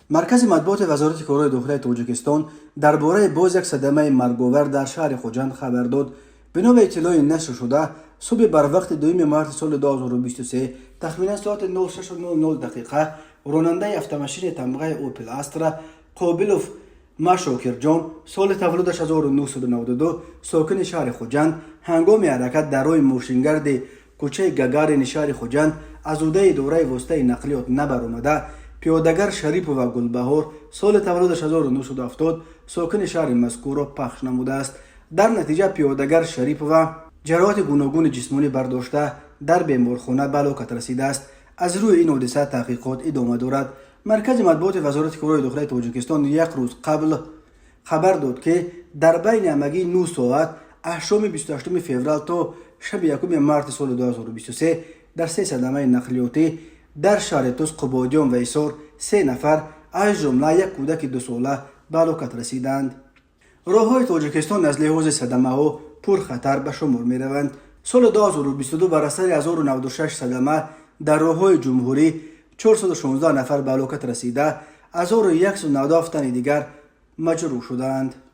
مرکز مطبوعات وزارت کارهای داخلی تاجیکستان درباره باز یک صدمه مرگاور در شهر خوجند خبر داد. بنا به اطلاع نشر شده، صبح بر وقت 2 مارس سال 2023 تخمینا ساعت 06:00 دقیقه راننده автомашین تمغه اوپل استرا قابلوف مشاکرجان سال تولدش 1992 ساکن شهر خوجند هنگام حرکت در راه ماشینگرد کوچه گگارین شهر خوجند از عهده اداره واسطه نقلیات نبرآمده پیادهگر شریف و گلبهار سال تولدش 1970 ساکن شهر مذکور را پخش نموده است. در نتیجه پیادهگر شریف و جراحات گوناگون جسمانی برداشته در بیمارخانه به هلاکت رسیده است. از روی این حادثه تحقیقات ادامه دارد. مرکز مطبوعات وزارت کارهای داخلی تاجیکستان یک روز قبل خبر داد که در بین همگی 9 ساعت احشام 28 فوریه تا شب 1 مارس سال 2023 در 3 صدمه نقلیاتی در شهر توس، قبادیان و ایسار 3 نفر از جمله یک کودک 2 ساله به هلاکت رسیدند. راههای تاجیکستان از لحاظ صدمه ها پرخطر به شمار می روند. سال 2022 بر اثر 1096 صدمه در راههای جمهوری 416 نفر به هلاکت رسیده، 1197 تن دیگر مجروح شدند.